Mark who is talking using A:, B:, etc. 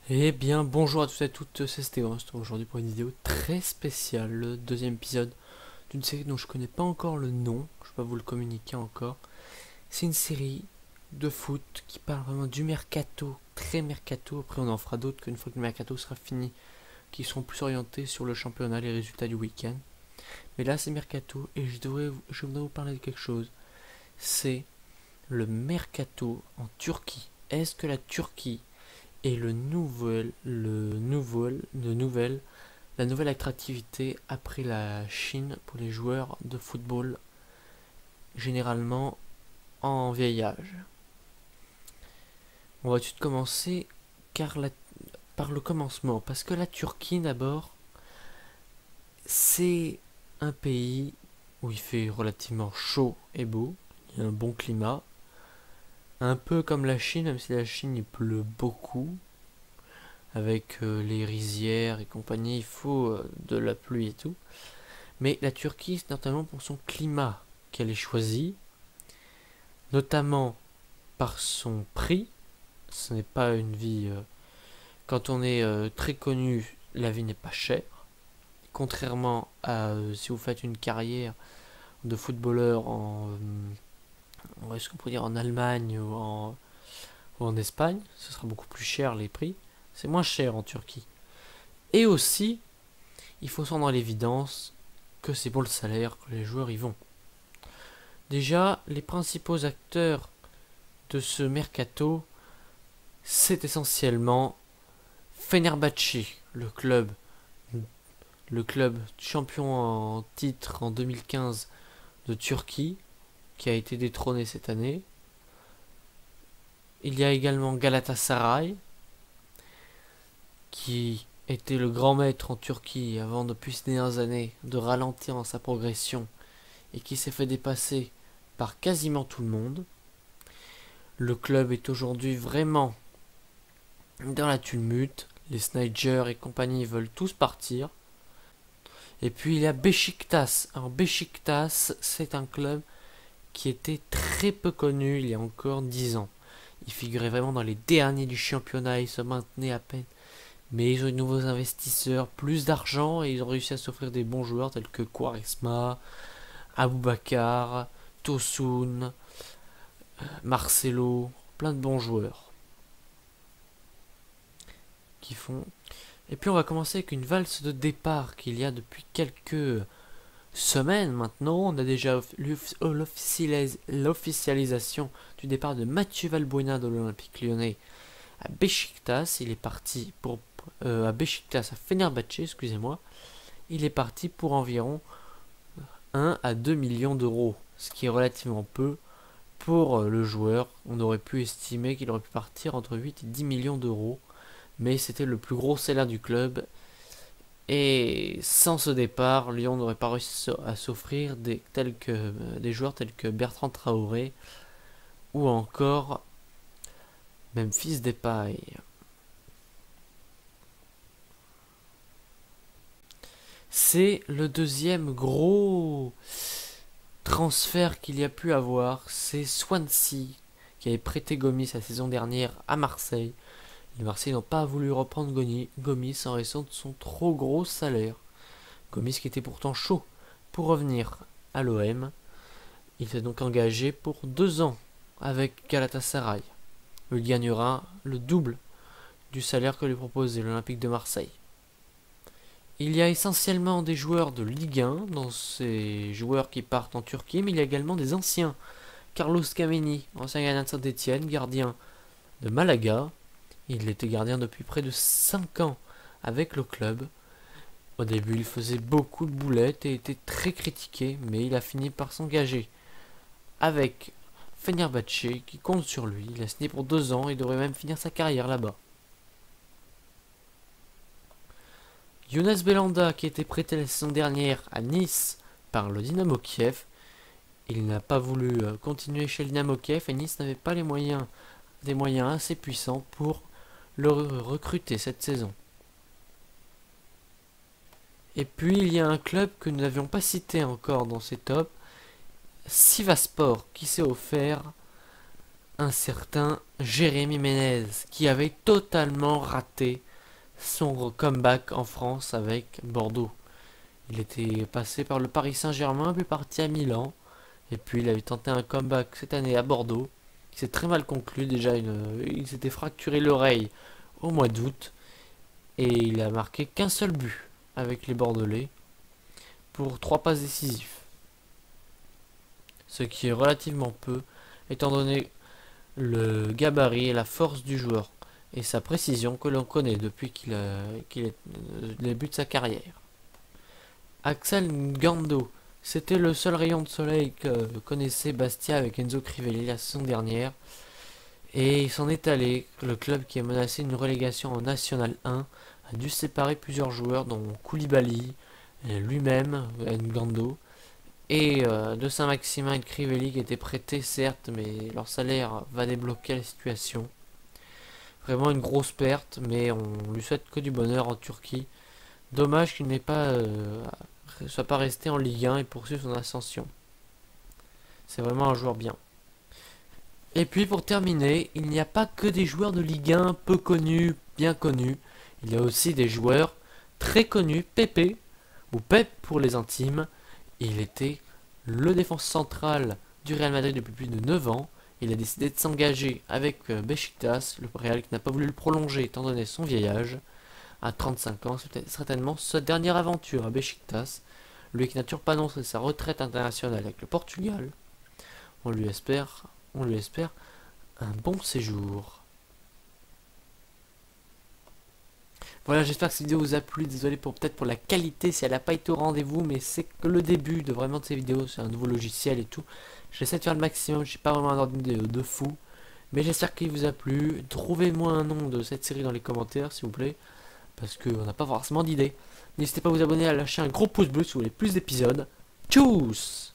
A: Eh bien, bonjour à tous et à toutes, c'est Stéphane. On se retrouve aujourd'hui pour une vidéo très spéciale, le deuxième épisode d'une série dont je connais pas encore le nom, je vais pas vous le communiquer encore. C'est une série de foot qui parle vraiment du mercato, très mercato. Après, on en fera d'autres qu'une fois que le mercato sera fini, qui seront plus orientés sur le championnat, les résultats du week-end. Mais là, c'est mercato et je voudrais vous parler de quelque chose. C'est le mercato en Turquie. Est-ce que la Turquie et la nouvelle attractivité après la Chine pour les joueurs de football, généralement en vieil âge. On va tout de suite commencer par le commencement, parce que la Turquie d'abord, c'est un pays où il fait relativement chaud et beau, il y a un bon climat, un peu comme la Chine, même si la Chine il pleut beaucoup, avec les rizières et compagnie, il faut de la pluie et tout. Mais la Turquie, c'est notamment pour son climat qu'elle est choisie, notamment par son prix. Ce n'est pas une vie... quand on est très connu, la vie n'est pas chère. Contrairement à si vous faites une carrière de footballeur est-ce qu'on pourrait dire en Allemagne ou en Espagne, ce sera beaucoup plus cher les prix. C'est moins cher en Turquie. Et aussi, il faut se rendre à l'évidence que c'est pour le salaire que les joueurs y vont. Déjà, les principaux acteurs de ce mercato, c'est essentiellement Fenerbahçe, le club champion en titre en 2015 de Turquie, qui a été détrôné cette année. Il y a également Galatasaray, qui était le grand maître en Turquie avant depuis ces dernières années de ralentir dans sa progression et qui s'est fait dépasser par quasiment tout le monde. Le club est aujourd'hui vraiment dans la tumulte. Les Snyder et compagnie veulent tous partir. Et puis il y a Beşiktaş. Alors Beşiktaş, c'est un club qui était très peu connu il y a encore 10 ans. Il figurait vraiment dans les derniers du championnat, il se maintenait à peine. Mais ils ont eu de nouveaux investisseurs, plus d'argent et ils ont réussi à s'offrir des bons joueurs tels que Quaresma, Aboubakar, Tosun, Marcelo, plein de bons joueurs qui font. Et puis on va commencer avec une valse de départ qu'il y a depuis quelques semaines maintenant. On a déjà l'officialisation du départ de Mathieu Valbuena de l'Olympique Lyonnais à Beşiktaş. Il est parti pour à Beşiktaş, à Fenerbahçe, excusez-moi. Il est parti pour environ 1 à 2 millions d'euros, ce qui est relativement peu pour le joueur. On aurait pu estimer qu'il aurait pu partir entre 8 et 10 millions d'euros, mais c'était le plus gros salaire du club. Et sans ce départ, Lyon n'aurait pas réussi à s'offrir des joueurs tels que Bertrand Traoré ou encore Memphis Depay. C'est le deuxième gros transfert qu'il y a pu avoir. C'est Swansea qui avait prêté Gomis la saison dernière à Marseille. Les Marseillais n'ont pas voulu reprendre Gomis en raison de son trop gros salaire. Gomis qui était pourtant chaud pour revenir à l'OM. Il s'est donc engagé pour 2 ans avec Galatasaray. Il gagnera le double du salaire que lui proposait l'Olympique de Marseille. Il y a essentiellement des joueurs de Ligue 1 dans ces joueurs qui partent en Turquie, mais il y a également des anciens. Carlos Kameni, ancien gardien de Saint-Etienne, gardien de Malaga. Il était gardien depuis près de 5 ans avec le club. Au début, il faisait beaucoup de boulettes et était très critiqué, mais il a fini par s'engager avec Fenerbahçe qui compte sur lui. Il a signé pour 2 ans et devrait même finir sa carrière là-bas. Younes Belhanda qui a été prêté la saison dernière à Nice par le Dynamo Kiev. Il n'a pas voulu continuer chez le Dynamo Kiev et Nice n'avait pas des moyens assez puissants pour le recruter cette saison. Et puis il y a un club que nous n'avions pas cité encore dans ces tops, Sivasspor, qui s'est offert un certain Jérémy Ménez qui avait totalement raté son comeback en France avec Bordeaux. Il était passé par le Paris Saint-Germain, puis parti à Milan, et puis il avait tenté un comeback cette année à Bordeaux, qui s'est très mal conclu. Déjà, il s'était fracturé l'oreille au mois d'août, et il a marqué qu'un seul but avec les Bordelais pour 3 passes décisives. Ce qui est relativement peu, étant donné le gabarit et la force du joueur, et sa précision que l'on connaît depuis qu'il est le début de sa carrière. Axel Ngando, c'était le seul rayon de soleil que connaissait Bastia avec Enzo Crivelli la saison dernière. Et il s'en est allé. Le club qui a menacé une relégation en National 1 a dû séparer plusieurs joueurs dont Koulibaly, lui-même, Ngando, et de Saint-Maximin et de Crivelli qui étaient prêtés certes, mais leur salaire va débloquer la situation. Vraiment une grosse perte, mais on lui souhaite que du bonheur en Turquie. Dommage qu'il n'ait pas soit pas resté en Ligue 1 et poursuive son ascension. C'est vraiment un joueur bien. Et puis pour terminer, il n'y a pas que des joueurs de Ligue 1 peu connus, bien connus. Il y a aussi des joueurs très connus, Pepe, ou Pep pour les intimes. Il était le défenseur central du Real Madrid depuis plus de 9 ans. Il a décidé de s'engager avec Beşiktaş, le Real qui n'a pas voulu le prolonger étant donné son vieil âge. À 35 ans, c'est certainement sa dernière aventure à Beşiktaş. Lui qui n'a toujours pas annoncé sa retraite internationale avec le Portugal. On lui espère un bon séjour. Voilà, j'espère que cette vidéo vous a plu. Désolé peut-être pour la qualité si elle n'a pas été au rendez-vous, mais c'est que le début de vraiment de ces vidéos. C'est un nouveau logiciel et tout. J'essaie de faire le maximum. Je suis pas vraiment un ordre de fou, mais j'espère qu'il vous a plu. Trouvez-moi un nom de cette série dans les commentaires, s'il vous plaît, parce qu'on n'a pas forcément d'idée. N'hésitez pas à vous abonner, à lâcher un gros pouce bleu si vous voulez plus d'épisodes. Tchuss!